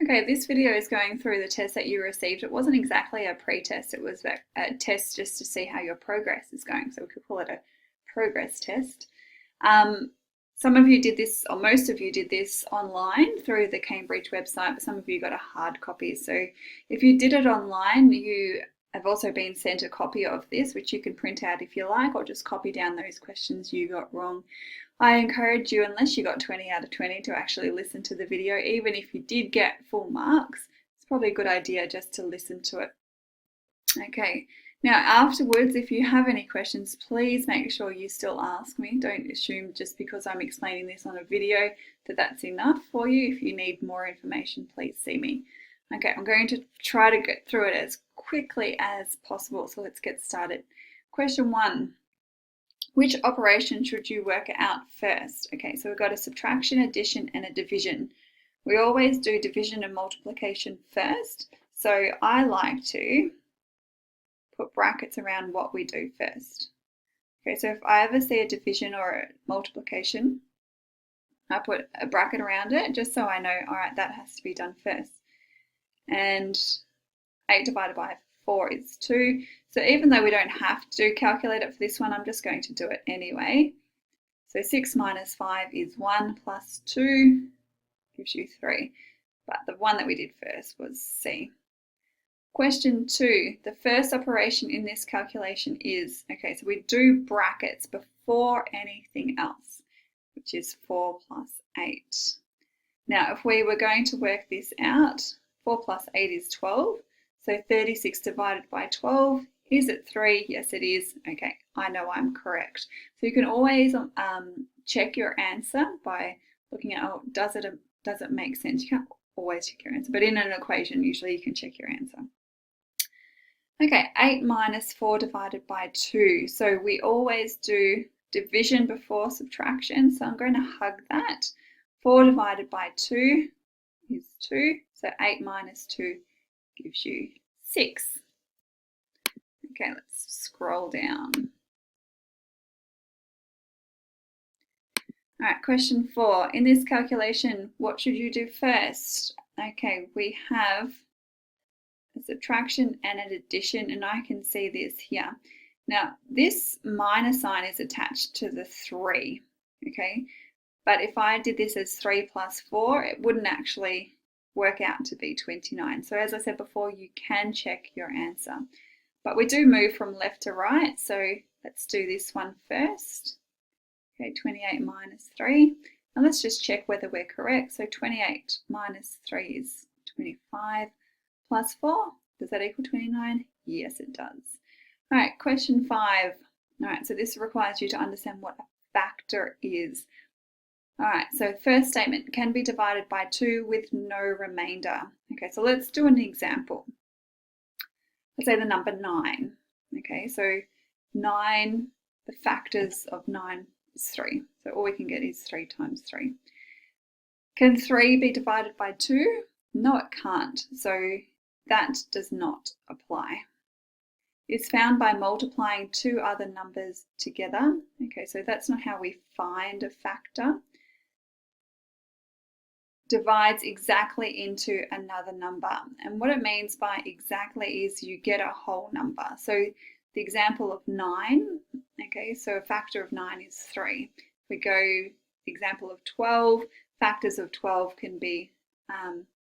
Okay, this video is going through the test that you received. It wasn't exactly a pre-test, it was a test just to see how your progress is going. So we could call it a progress test. Some of you did this, or most of you did this online through the Cambridge website, but some of you got a hard copy. So if you did it online, you have also been sent a copy of this, which you can print out if you like, or just copy down those questions you got wrong. I encourage you, unless you got 20 out of 20, to actually listen to the video. Even if you did get full marks, it's probably a good idea just to listen to it. Okay, now afterwards, if you have any questions, please make sure you still ask me. Don't assume just because I'm explaining this on a video that that's enough for you. If you need more information, please see me. Okay, I'm going to try to get through it as quickly as possible. So let's get started. Question 1. Which operation should you work out first? Okay, so we've got a subtraction, addition, and a division. We always do division and multiplication first. So I like to put brackets around what we do first. Okay, so if I ever see a division or a multiplication, I put a bracket around it just so I know, all right, that has to be done first. And 8 divided by 4 is 2. So even though we don't have to calculate it for this one, I'm just going to do it anyway. So 6 minus 5 is 1 plus 2 gives you 3. But the one that we did first was C. Question 2, the first operation in this calculation is, okay, so we do brackets before anything else, which is 4 plus 8. Now, if we were going to work this out, 4 plus 8 is 12. So 36 divided by 12, is it 3? Yes, it is. Okay, I know I'm correct. So you can always check your answer by looking at, oh, does it make sense? You can't always check your answer, but in an equation, usually you can check your answer. Okay, 8 minus 4 divided by 2. So we always do division before subtraction. So I'm going to hug that. 4 divided by 2 is 2. So 8 minus 2 gives you 6. Okay, let's scroll down. All right, question 4. In this calculation, what should you do first? Okay, we have a subtraction and an addition, and I can see this here. Now, this minus sign is attached to the 3, okay? But if I did this as 3 plus 4, it wouldn't actually work out to be 29. So as I said before, you can check your answer. But we do move from left to right, so let's do this one first. Okay, 28 minus 3. And let's just check whether we're correct. So 28 minus 3 is 25 plus 4. Does that equal 29? Yes, it does. All right, question 5. All right, so this requires you to understand what a factor is. All right, so first statement, can be divided by 2 with no remainder. Okay, so let's do an example. Let's say the number 9. Okay, so 9, the factors of 9 is 3. So all we can get is 3 times 3. Can 3 be divided by 2? No, it can't. So that does not apply. It's found by multiplying 2 other numbers together. Okay, so that's not how we find a factor. Divides exactly into another number. And what it means by exactly is you get a whole number. So the example of 9, okay, so a factor of 9 is 3. If we go example of 12, factors of 12 can be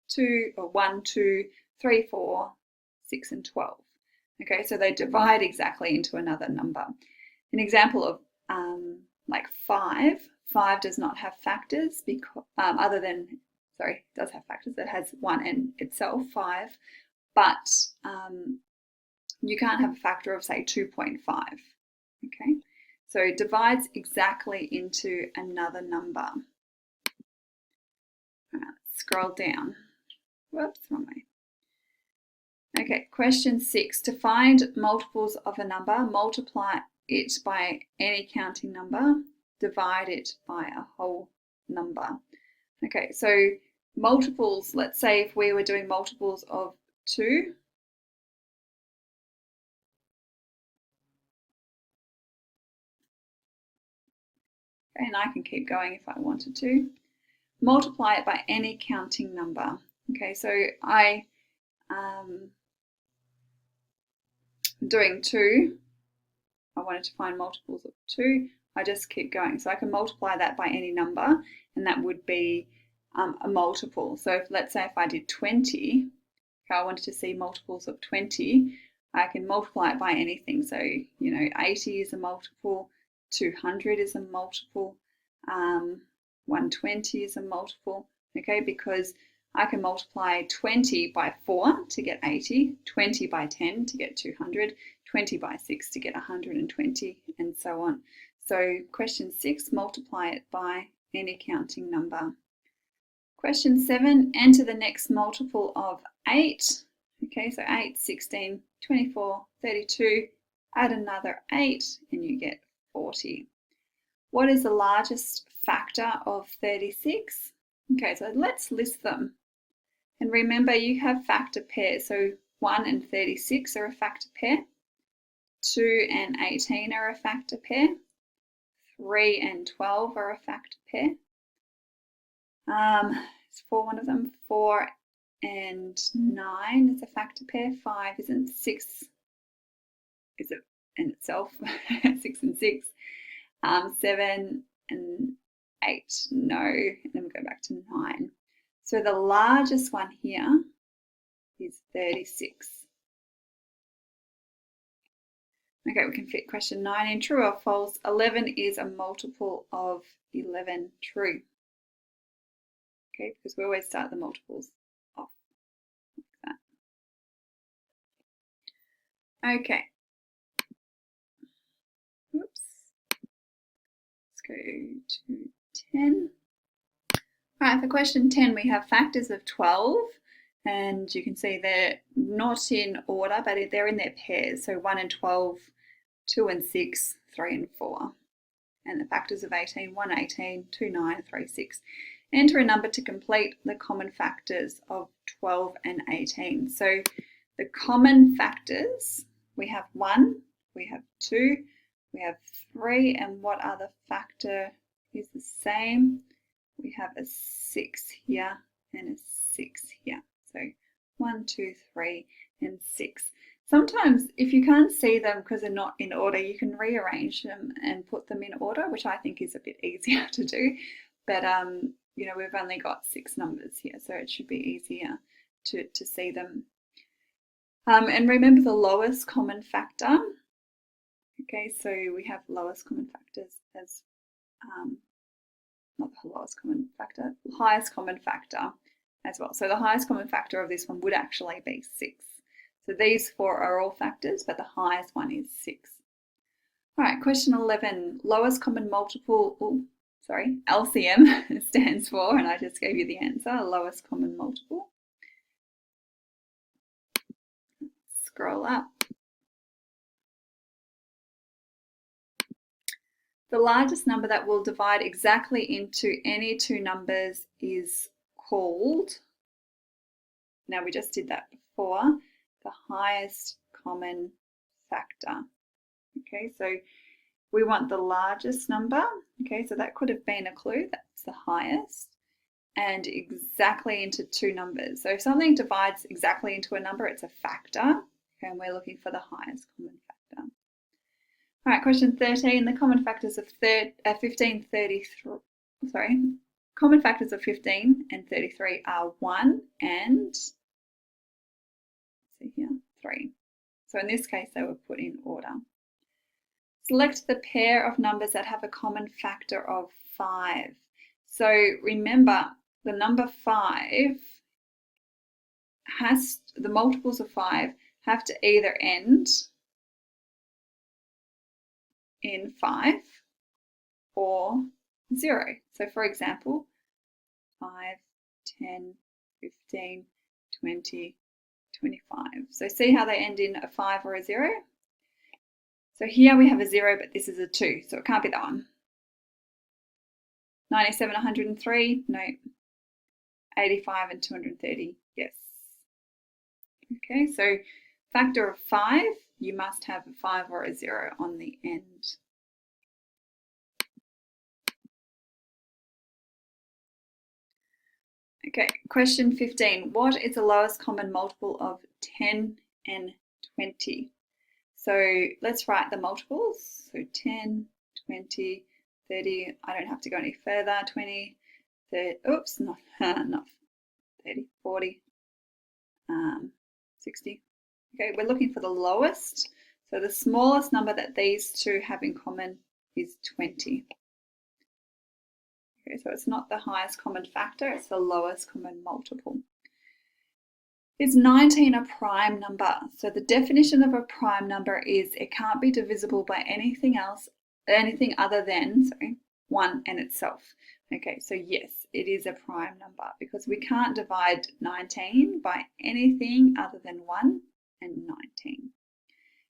2 or 1, 2, 3, 4, 6, and 12. Okay, so they divide exactly into another number. An example of like 5 does not have factors because does have factors. It has 1 in itself, 5, but you can't have a factor of say 2.5. Okay, so it divides exactly into another number. All right, let's scroll down. Whoops, wrong way. Okay, question 6. To find multiples of a number, multiply it by any counting number, divide it by a whole number. Okay, so multiples, let's say if we were doing multiples of 2, and I can keep going if I wanted to, multiply it by any counting number. Okay, so I doing 2, I wanted to find multiples of 2, I just keep going. So I can multiply that by any number, and that would be a multiple. So if, let's say if I did 20, if I wanted to see multiples of 20, I can multiply it by anything. So, 80 is a multiple, 200 is a multiple, 120 is a multiple, okay, because I can multiply 20 by 4 to get 80, 20 by 10 to get 200, 20 by 6 to get 120, and so on. So question 6, multiply it by any counting number. Question 7, enter the next multiple of 8. Okay, so 8, 16, 24, 32, add another 8 and you get 40. What is the largest factor of 36? Okay, so let's list them. And remember, you have factor pairs. So 1 and 36 are a factor pair. 2 and 18 are a factor pair. 3 and 12 are a factor pair. It's 4, one of them. 4 and 9 is a factor pair. 5 isn't. 6 is it in itself. 6 and 6. 7 and 8, no. And then we go back to 9. So the largest one here is 36. Okay, we can fit question 9 in. True or false? 11 is a multiple of 11. True. Okay, because we always start the multiples off like that. Okay. Oops. Let's go to 10. All right, for question 10, we have factors of 12, and you can see they're not in order, but they're in their pairs. So 1 and 12, 2 and 6, 3 and 4. And the factors of 18, 1, 18, 2, 9, 3, 6. Enter a number to complete the common factors of 12 and 18. So the common factors, we have 1, we have 2, we have 3, and what other factor is the same? We have a 6 here and a 6 here. So 1, 2, 3, and 6. Sometimes if you can't see them because they're not in order, you can rearrange them and put them in order, which I think is a bit easier to do. But we've only got 6 numbers here, so it should be easier to see them. And remember the lowest common factor. Okay, so we have lowest common factors as not the lowest common factor, highest common factor as well. So the highest common factor of this one would actually be 6. So these 4 are all factors, but the highest one is 6. All right, question 11, lowest common multiple, LCM stands for, and I just gave you the answer, lowest common multiple. Scroll up. The largest number that will divide exactly into any 2 numbers is called, now we just did that before, the highest common factor. Okay, so we want the largest number. Okay, so that could have been a clue, that's the highest, and exactly into 2 numbers. So if something divides exactly into a number, it's a factor, okay, and we're looking for the highest common factor. All right, question 13, the common factors of 15 and 33 are 1 and 3. So in this case, they were put in order. Select the pair of numbers that have a common factor of 5. So remember, the number 5 the multiples of 5 have to either end in 5 or 0. So for example, 5, 10, 15, 20, 25. So see how they end in a 5 or a 0? So here we have a 0, but this is a 2, so it can't be that one. 97, 103, no. 85 and 230, yes. Okay, so factor of 5, you must have a 5 or a 0 on the end. Okay, question 15. What is the lowest common multiple of 10 and 20? So let's write the multiples. So 10, 20, 30. I don't have to go any further. 20, 30. Oops, not 30, 40, 60. Okay, we're looking for the lowest. So the smallest number that these two have in common is 20. Okay, so it's not the highest common factor, it's the lowest common multiple. Is 19 a prime number? So the definition of a prime number is it can't be divisible by anything other than 1 and itself. Okay, so yes, it is a prime number because we can't divide 19 by anything other than 1 and 19.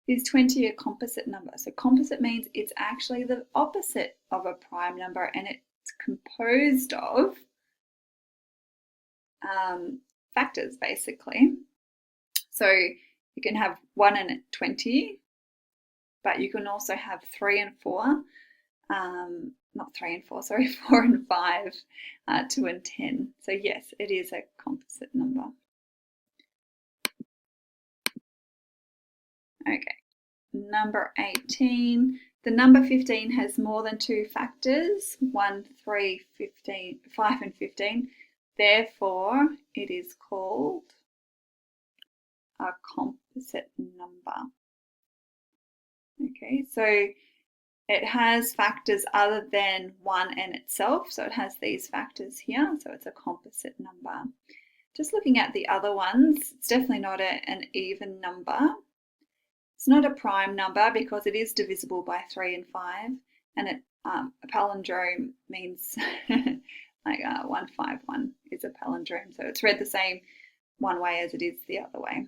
Is 20 a composite number? So composite means it's actually the opposite of a prime number, and it's composed of factors, basically. So you can have 1 and 20, but you can also have 3 and 4, not 3 and 4, sorry, 4 and 5, 2 and 10. So yes, it is a composite number. Okay, number 18. The number 15 has more than 2 factors, 1, 3, 15, 5 and 15. Therefore, it is called a composite number. Okay, so it has factors other than 1 and itself. So it has these factors here. So it's a composite number. Just looking at the other ones, it's definitely not an even number. It's not a prime number because it is divisible by 3 and 5. And a palindrome means like 151 is a palindrome. So it's read the same one way as it is the other way.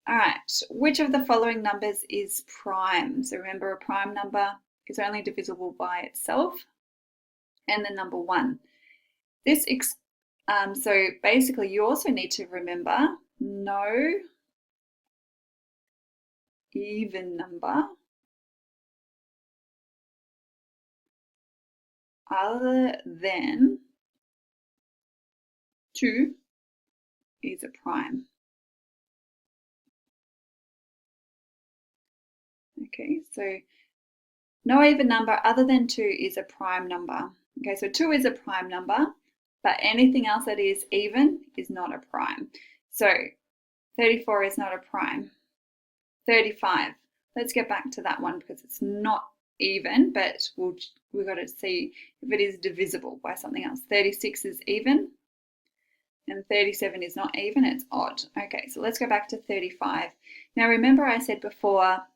All right, which of the following numbers is prime? So remember, a prime number is only divisible by itself and the number 1. So basically you also need to remember no even number other than 2 is a prime. Okay, so no even number other than 2 is a prime number. Okay, so 2 is a prime number, but anything else that is even is not a prime. So 34 is not a prime. 35. Let's get back to that one because it's not even, but we've got to see if it is divisible by something else. 36 is even, and 37 is not even, it's odd. Okay, so let's go back to 35. Now remember I said before,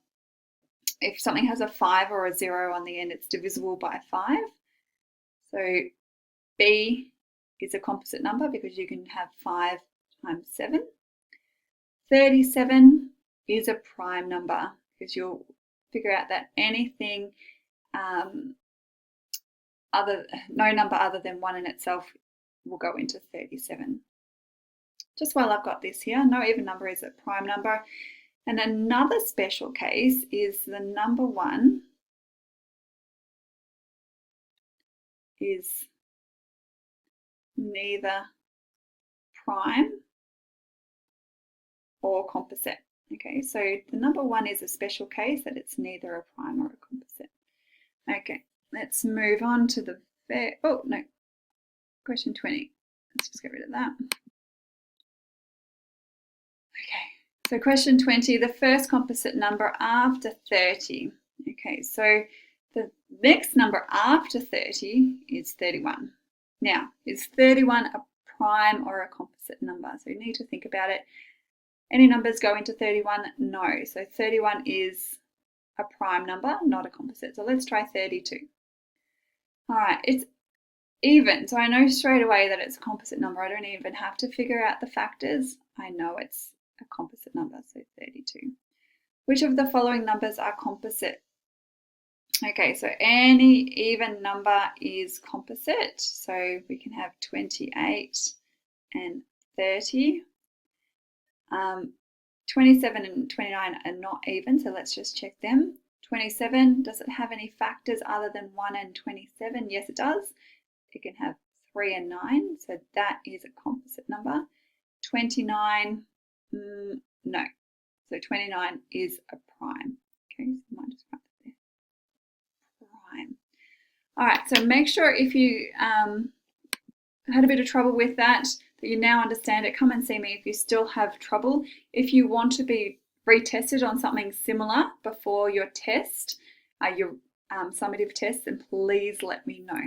if something has a 5 or a 0 on the end, it's divisible by 5. So B is a composite number because you can have 5 times 7. 37 is a prime number because you'll figure out that anything no number other than 1 in itself will go into 37. Just while I've got this here, no even number is a prime number. And another special case is the number 1 is neither prime or composite. Okay, so the number 1 is a special case that it's neither a prime or a composite. Okay, let's move on to the question 20. Let's just get rid of that. Okay, so question 20, the first composite number after 30. Okay, so the next number after 30 is 31. Now, is 31 a prime or a composite number? So you need to think about it. Any numbers go into 31? No. So 31 is a prime number, not a composite. So let's try 32. All right, it's even. So I know straight away that it's a composite number. I don't even have to figure out the factors. I know it's a composite number, so 32. Which of the following numbers are composite? Okay, so any even number is composite. So we can have 28 and 30. 27 and 29 are not even, so let's just check them. 27, does it have any factors other than 1 and 27? Yes, it does. It can have 3 and 9, so that is a composite number. 29, no. So 29 is a prime. Okay, so I might just write that there. Prime. All right, so make sure if you had a bit of trouble with that you now understand it, come and see me if you still have trouble. If you want to be retested on something similar before your test, your summative test, then please let me know.